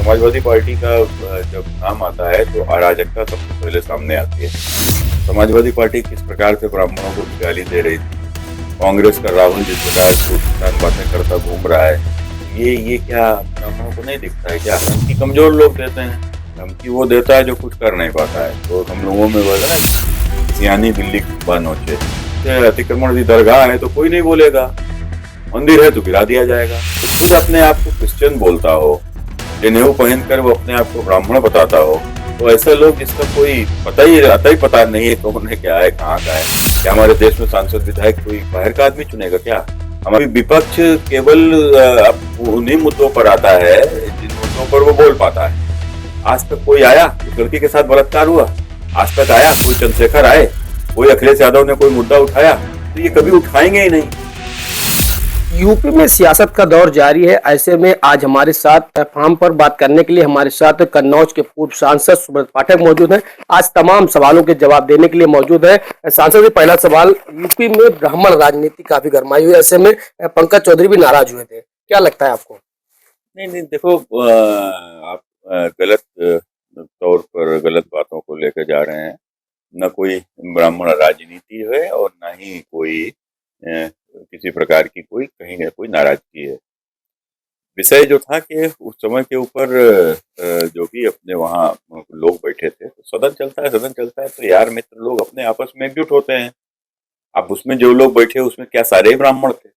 Samajwadi party का जब नाम आता है तो अराजकता सबसे पहले सामने आती है। समाजवादी पार्टी किस प्रकार से ब्राह्मणों को गाली दे रही थी, कांग्रेस का राहुल जिस प्रकार से बातें करता घूम रहा है, ये क्या ब्राह्मणों को नहीं दिखता है क्या? धमकी कमजोर लोग देते हैं, धमकी वो देता है जो कुछ कर नहीं पाता है। तो हम लोगों में वो है ना, सियानी बिल्ली खंबा नोचे। अतिक्रमण की दरगाह है तो कोई नहीं बोलेगा, मंदिर है तो गिरा दिया जाएगा। तो खुद अपने आप को क्रिश्चियन बोलता हो, जनेऊ पहनकर वो अपने आप को ब्राह्मण बताता हो, तो ऐसे लोग जिसका कोई पता नहीं है कौन है, क्या है, कहाँ का है। क्या हमारे देश में सांसद विधायक कोई बाहर का आदमी चुनेगा क्या? हमारी विपक्ष केवल उन्हीं मुद्दों पर आता है जिन मुद्दों पर वो बोल पाता है। आज तक कोई आया, उस लड़की के साथ बलात्कार हुआ, आज तक आया कोई चंद्रशेखर आए, कोई अखिलेश यादव ने कोई मुद्दा उठाया? तो ये कभी उठाएंगे ही नहीं। यूपी में सियासत का दौर जारी है। ऐसे में आज हमारे साथ फार्म पर बात करने के लिए हमारे साथ कन्नौज के पूर्व सांसद सुब्रत पाठक मौजूद हैं। आज तमाम सवालों के जवाब देने के लिए मौजूद है। सांसद जी, पहला सवाल, यूपी में ब्राह्मण राजनीति काफी गरमाई हुई है। ऐसे में पंकज चौधरी भी नाराज हुए थे, क्या लगता है आपको? नहीं देखो, आप गलत तौर पर गलत बातों को लेकर जा रहे हैं। न कोई ब्राह्मण राजनीति है और न ही कोई किसी प्रकार की कहीं ना कोई नाराजगी है। विषय जो था कि उस समय के ऊपर जो भी अपने वहाँ लोग बैठे थे, तो सदन चलता है तो यार मित्र लोग अपने आपस में एकजुट होते हैं। अब उसमें जो लोग बैठे उसमें क्या सारे ही ब्राह्मण थे?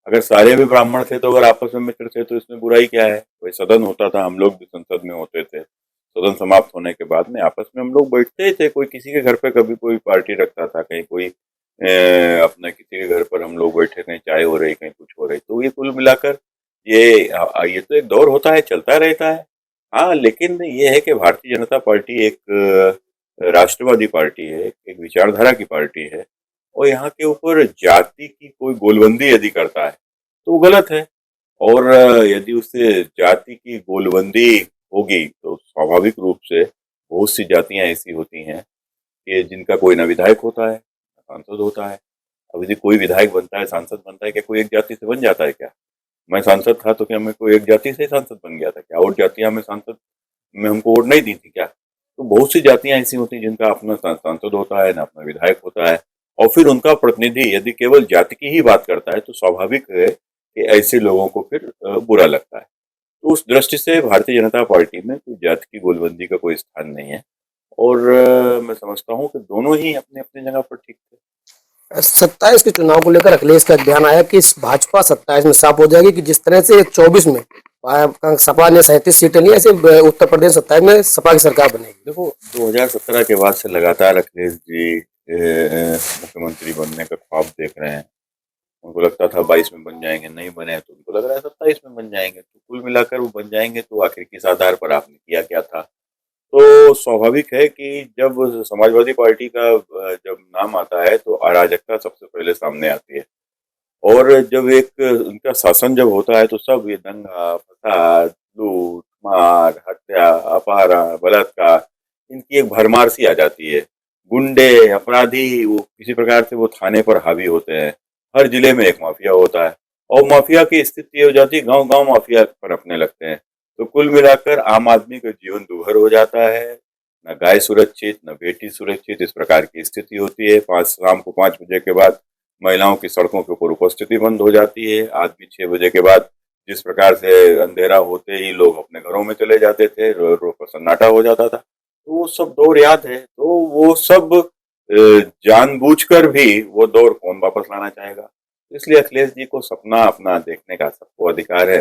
अगर सारे भी ब्राह्मण थे तो अगर आपस में मित्र थे तो इसमें बुराई क्या है? कोई सदन होता था, हम लोग भी संसद में होते थे, सदन समाप्त होने के बाद में आपस में हम लोग बैठते ही थे। कोई किसी के घर पे कभी कोई पार्टी रखता था, कहीं कोई अपने किसी के घर पर हम लोग बैठे, कहीं चाय हो रही, कहीं कुछ हो रही। तो ये कुल मिलाकर ये तो एक दौर होता है, चलता रहता है। हाँ, लेकिन ये है कि भारतीय जनता पार्टी एक राष्ट्रवादी पार्टी है, एक विचारधारा की पार्टी है, और यहाँ के ऊपर जाति की कोई गोलबंदी यदि करता है तो वो गलत है। और यदि उससे जाति की गोलबंदी होगी तो स्वाभाविक रूप से बहुत सी जातियां ऐसी होती हैं कि जिनका कोई ना विधायक होता है, ना सांसद होता है। अब यदि कोई विधायक बनता है, सांसद बनता है, क्या कोई एक जाति से बन जाता है क्या? मैं सांसद था तो क्या मैं कोई एक जाति से ही सांसद बन गया था क्या? और जातियां में सांसद में हमको वोट नहीं दी थी क्या? तो बहुत सी जातियां ऐसी होती हैं जिनका अपना सांसद होता है, ना अपना विधायक होता है, और फिर उनका प्रतिनिधि यदि केवल जाति की ही बात करता है तो स्वाभाविक है कि ऐसे लोगों को फिर बुरा लगता है। तो उस दृष्टि से भारतीय जनता पार्टी में कोई जाति की गोलबंदी का कोई स्थान नहीं है, और मैं समझता हूँ कि दोनों ही अपने अपनी जगह पर ठीक थे। 27 के चुनाव को लेकर अखिलेश का बयान आया कि इस भाजपा 27 में साफ हो जाएगी कि जिस तरह से 24 में सपा ने 37 सीटें ली, ऐसे उत्तर प्रदेश 27 में सपा की सरकार बनेगी। देखो, 2017 के बाद से लगातार अखिलेश जी मुख्यमंत्री बनने का ख्वाब देख रहे हैं। उनको लगता था 22 में बन जाएंगे, नहीं बने तो उनको लग रहा है 27 में बन जाएंगे। तो कुल मिलाकर वो बन जाएंगे, तो आखिर किस आधार पर आपने किया क्या था? तो स्वाभाविक है कि जब समाजवादी पार्टी का जब नाम आता है तो अराजकता सबसे पहले सामने आती है। और जब एक उनका शासन जब होता है तो सब ये दंगा फसाद, लूट मार, हत्या, अपहरण, बलात्कार, इनकी एक भरमार सी आ जाती है। गुंडे अपराधी वो किसी प्रकार से वो थाने पर हावी होते हैं। हर जिले में एक माफिया होता है, और माफिया की स्थिति ये हो जाती है, गांव गांव माफिया पनपने लगते हैं। तो कुल मिलाकर आम आदमी का जीवन दूभर हो जाता है। न गाय सुरक्षित, न बेटी सुरक्षित, इस प्रकार की स्थिति होती है। शाम को 5 बजे के बाद महिलाओं की सड़कों के ऊपर उपस्थिति बंद हो जाती है। आदमी 6 बजे के बाद जिस प्रकार से अंधेरा होते ही लोग अपने घरों में चले जाते थे, रोड पर सन्नाटा हो जाता था। तो वो सब दौर याद है। तो वो सब जानबूझकर भी वो दौर कौन वापस लाना चाहेगा? इसलिए अखिलेश जी को सपना अपना देखने का सबको अधिकार है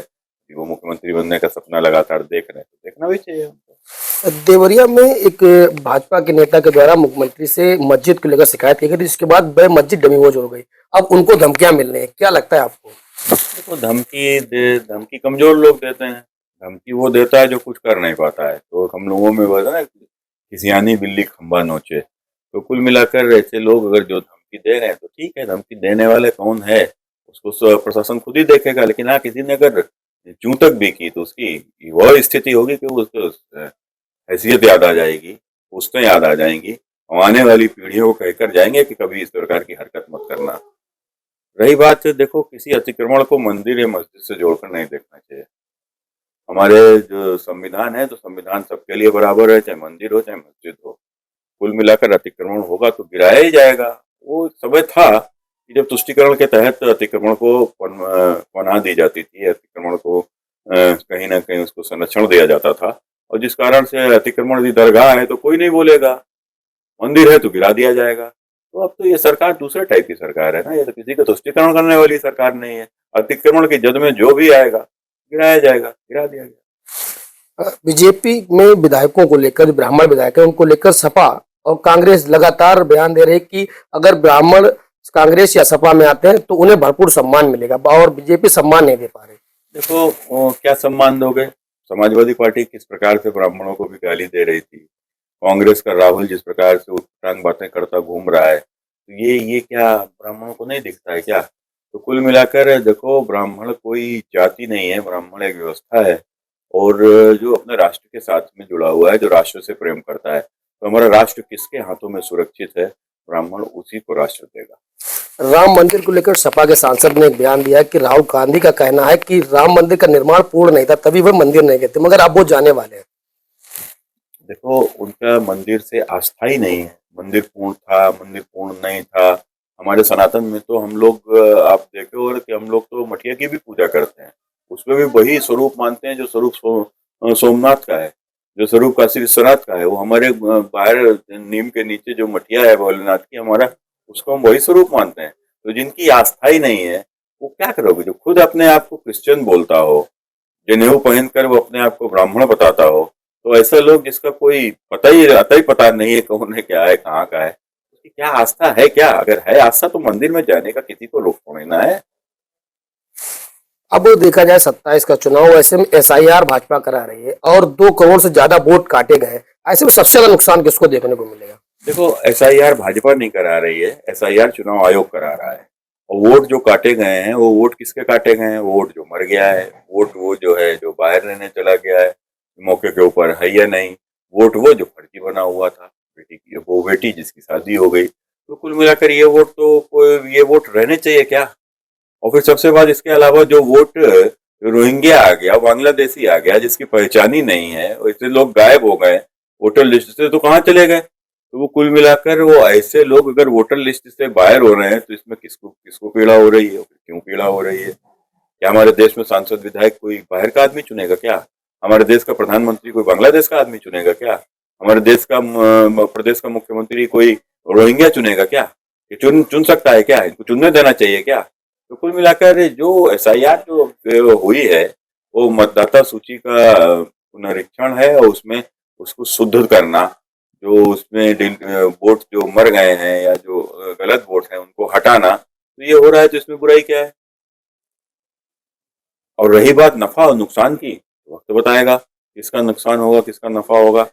कि वो मुख्यमंत्री बनने का सपना लगातार देख रहे हैं, तो देखना भी चाहिए उनको। देवरिया में एक भाजपा के नेता के द्वारा मुख्यमंत्री से मस्जिद को लेकर शिकायत की गई, जिसके बाद वह मस्जिद डमीवोज हो गई। अब उनको धमकियां मिल रही हैं, क्या लगता है आपको? देखो, धमकी कमजोर लोग देते हैं। धमकी वो देता है जो कुछ कर नहीं पाता है। तो हम लोगों में वो है ना, किसियानी बिल्ली खंबा नोचे। तो कुल मिलाकर ऐसे लोग अगर जो धमकी दे रहे हैं तो ठीक है, धमकी देने वाले कौन है उसको प्रशासन खुद ही देखेगा। लेकिन हाँ, किसी ने अगर जूं तक भी की तो उसकी वह स्थिति होगी कि उसको हैसियत याद आ जाएगी, उसको याद आ जाएंगी। हम आने वाली पीढ़ियों को कहकर जाएंगे कि कभी इस प्रकार की हरकत मत करना। रही बात, देखो, किसी अतिक्रमण को मंदिर या मस्जिद से जोड़कर नहीं देखना चाहिए। हमारे जो संविधान है, तो संविधान सबके लिए बराबर है, चाहे मंदिर हो चाहे मस्जिद हो। कुल मिलाकर अतिक्रमण होगा तो गिराया ही जाएगा। वो एक समय था कि जब तुष्टिकरण के तहत अतिक्रमण को पनाह दी जाती थी, अतिक्रमण को कहीं ना कहीं उसको संरक्षण दिया जाता था, और जिस कारण से अतिक्रमण की दरगाह है तो कोई नहीं बोलेगा, मंदिर है तो गिरा दिया जाएगा। तो अब तो ये सरकार दूसरे टाइप की सरकार है ना, ये तो किसी का तुष्टिकरण करने वाली सरकार नहीं है। अतिक्रमण की जद में जो भी आएगा गिराया जाएगा, गिरा दिया गया। बीजेपी में विधायकों को लेकर, जो ब्राह्मण विधायक हैं उनको लेकर सपा और कांग्रेस लगातार बयान दे रहे हैं कि अगर ब्राह्मण कांग्रेस या सपा में आते हैं तो उन्हें भरपूर सम्मान मिलेगा, और बीजेपी सम्मान नहीं दे पा रही। देखो क्या सम्मान दोगे? समाजवादी पार्टी किस प्रकार से ब्राह्मणों को भी गाली दे रही थी, कांग्रेस का राहुल जिस प्रकार से उठपटांग बातें करता घूम रहा है, तो ये क्या ब्राह्मणों को नहीं दिखता है क्या? तो कुल मिलाकर देखो, ब्राह्मण कोई जाति नहीं है, ब्राह्मण एक व्यवस्था है, और जो अपने राष्ट्र के साथ में जुड़ा हुआ है, जो राष्ट्र से प्रेम करता है। तो हमारा राष्ट्र किसके हाथों में सुरक्षित है, ब्राह्मण उसी को राष्ट्र देगा। राम मंदिर को लेकर सपा के सांसद ने एक बयान दिया कि राहुल गांधी का कहना है कि राम मंदिर का निर्माण पूर्ण नहीं था, तभी वह मंदिर नहीं गए थे, मगर अब वो जाने वाले हैं। देखो, उनका मंदिर से आस्था ही नहीं है। मंदिर पूर्ण था, मंदिर पूर्ण नहीं था। हमारे सनातन में तो हम लोग आप देखो और कि हम लोग तो मटिया की भी पूजा करते हैं, उसमें भी वही स्वरूप मानते हैं जो स्वरूप सोमनाथ का है, जो स्वरूप काशी विश्वनाथ का है। वो हमारे बाहर नीम के नीचे जो मटिया है भोलेनाथ की, हमारा उसको हम वही स्वरूप मानते हैं। तो जिनकी आस्था ही नहीं है, वो क्या करोगे? जो खुद अपने आप को क्रिश्चियन बोलता हो, जनेऊ पहनकर वो अपने आप को ब्राह्मण बताता हो, तो ऐसे लोग जिसका कोई अता ही पता नहीं है कौन है, क्या है, कहाँ का है, उसकी क्या आस्था है? क्या अगर है आस्था तो मंदिर में जाने का किसी को रोक थोड़ी ना है। अब देखा जाए 27 का चुनाव, ऐसे में एसआईआर भाजपा करा रही है और 2 करोड़ से ज्यादा वोट काटे गए। ऐसे में सबसे ज्यादा नुकसान किसको देखने को मिलेगा? देखो, एसआईआर भाजपा नहीं करा रही है, एसआईआर चुनाव आयोग करा रहा है। और वोट जो काटे गए हैं, वो वोट किसके काटे गए हैं? वोट जो मर गया है, वोट वो जो है जो बाहर रहने चला गया है, मौके के ऊपर है या नहीं, वोट वो जो फर्जी बना हुआ था, बेटी की वो बेटी जिसकी शादी हो गई। तो कुल मिलाकर ये वोट तो कोई, ये वोट रहने चाहिए क्या? और फिर सबसे बाद इसके अलावा जो वोट रोहिंग्या आ गया, बांग्लादेशी आ गया, जिसकी पहचान ही नहीं है, और इससे लोग गायब हो गए वोटर लिस्ट से, तो कहाँ चले गए? तो वो कुल मिलाकर वो ऐसे लोग अगर वोटर लिस्ट से बाहर हो रहे हैं, तो इसमें किसको किसको पीड़ा हो रही है, क्यों पीड़ा हो रही है? क्या हमारे देश में सांसद विधायक कोई बाहर का आदमी चुनेगा क्या? हमारे देश का प्रधानमंत्री कोई बांग्लादेश का आदमी चुनेगा क्या? हमारे देश का प्रदेश का मुख्यमंत्री कोई रोहिंग्या चुनेगा क्या? ये चुन चुन सकता है क्या? इनको चुनने देना चाहिए क्या? तो कुल मिलाकर जो एसआईआर जो हुई है, वो मतदाता सूची का पुनरीक्षण है, और उसमें उसको शुद्ध करना, जो उसमें वोट जो मर गए हैं या जो गलत वोट हैं उनको हटाना, तो ये हो रहा है। तो इसमें बुराई क्या है? और रही बात नफा और नुकसान की, तो वक्त बताएगा किसका नुकसान होगा किसका नफा होगा।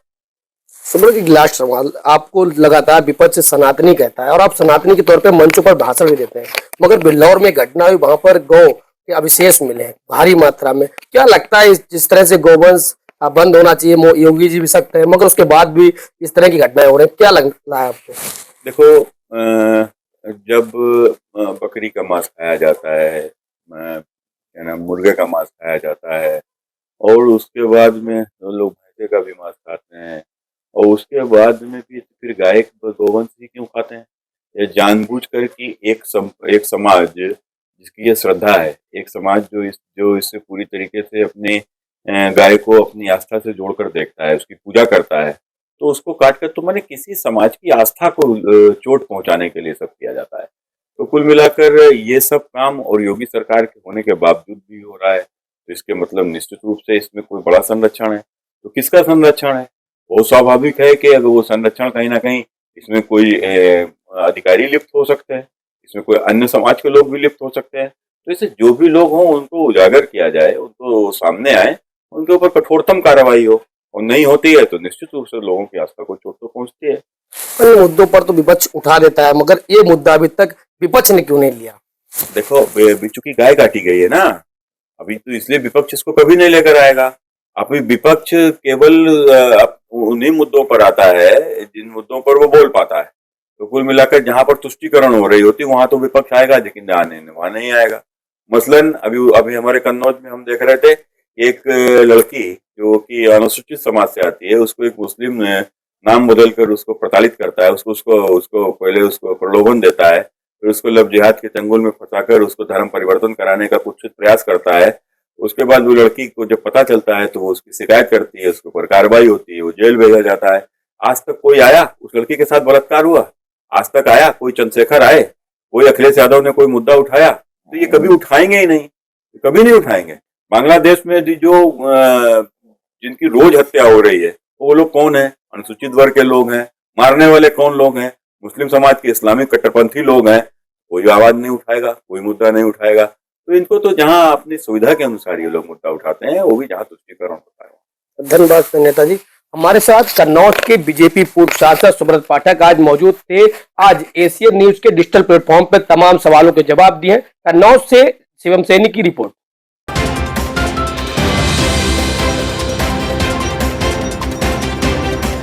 सुब्रत, एक लास्ट सवाल, आपको लगातार विपक्ष सनातनी कहता है और आप सनातनी के तौर पे मंचों पर भाषण भी देते हैं, मगर बिल्लौर में घटना हुई, वहां पर गौ के अवशेष मिले हैं भारी मात्रा में। क्या लगता है जिस तरह से गौवंश बंद होना चाहिए, योगी जी भी सख्त है, मगर उसके बाद भी इस तरह की घटनाएं हो रही हैं, क्या लग रहा है आपको? देखो, जब बकरी का मांस खाया जाता है, क्या नाम, मुर्गे का मांस खाया जाता है, और उसके बाद में लोग भैंसे का भी मांस खाते हैं, और उसके बाद में भी फिर गाय गोवंश ही क्यों खाते हैं? ये जानबूझकर कि एक समाज जिसकी ये श्रद्धा है, एक समाज जो इससे पूरी तरीके से अपने गाय को अपनी आस्था से जोड़कर देखता है, उसकी पूजा करता है, तो उसको काट कर, तो मैंने किसी समाज की आस्था को चोट पहुंचाने के लिए सब किया जाता है। तो कुल मिलाकर ये सब काम और योगी सरकार के होने के बावजूद भी हो रहा है, तो इसके मतलब निश्चित रूप से इसमें कोई बड़ा संरक्षण है। तो किसका संरक्षण है? बहुत स्वाभाविक है कि अगर वो संरक्षण कहीं ना कहीं इसमें कोई अधिकारी लिप्त हो सकते हैं, इसमें कोई अन्य समाज के लोग भी लिप्त हो सकते हैं। तो इससे जो भी लोग हों उनको उजागर किया जाए, उनको सामने आए, उनके ऊपर कठोरतम कार्रवाई हो, और नहीं होती है तो निश्चित रूप से लोगों की आस्था को चोट तो पहुंचती है। अन्य मुद्दों पर तो विपक्ष उठा देता है, मगर ये मुद्दा अभी तक विपक्ष ने क्यों नहीं लिया? देखो, बिच्छू की गाय काटी गई है ना, अभी तो इसलिए विपक्ष इसको कभी नहीं लेकर आएगा। अभी विपक्ष केवल उन्हीं मुद्दों पर आता है जिन मुद्दों पर वो बोल पाता है। तो कुल मिलाकर जहां पर तुष्टीकरण हो रही होती वहां तो विपक्ष आएगा, लेकिन वहां नहीं आएगा। मसलन अभी अभी हमारे कन्नौज में हम देख रहे थे एक लड़की जो कि अनुसूचित समाज से आती है, उसको एक मुस्लिम नाम बदल कर उसको प्रताड़ित करता है, उसको उसको उसको पहले उसको प्रलोभन देता है, फिर उसको लव जिहाद के चंगुल में फंसाकर उसको धर्म परिवर्तन कराने का कुछ प्रयास करता है। उसके बाद वो लड़की को जब पता चलता है तो वो उसकी शिकायत करती है, उसके ऊपर कार्रवाई होती है, वो जेल भेजा जाता है। आज तक कोई आया, उस लड़की के साथ बलात्कार हुआ, आज तक आया कोई? चंद्रशेखर आए? कोई अखिलेश यादव ने कोई मुद्दा उठाया? तो ये कभी उठाएंगे ही नहीं, कभी नहीं उठाएंगे। बांग्लादेश में जो जिनकी रोज हत्या हो रही है वो लोग कौन है? अनुसूचित वर्ग के लोग हैं। मारने वाले कौन लोग हैं? मुस्लिम समाज के इस्लामिक कट्टरपंथी लोग हैं। कोई आवाज नहीं उठाएगा, कोई मुद्दा नहीं उठाएगा। तो इनको तो जहां अपनी सुविधा के अनुसार ये लोग मुद्दा उठाते हैं, वो भी जहां तुष्टिकरण होता है। धन्यवाद नेताजी। हमारे साथ कन्नौज के बीजेपी पूर्व सांसद सुब्रत पाठक आज मौजूद थे। आज एशियन न्यूज के डिजिटल प्लेटफॉर्म पर तमाम सवालों के जवाब दिए। कन्नौज से शिवम सैनी की रिपोर्ट।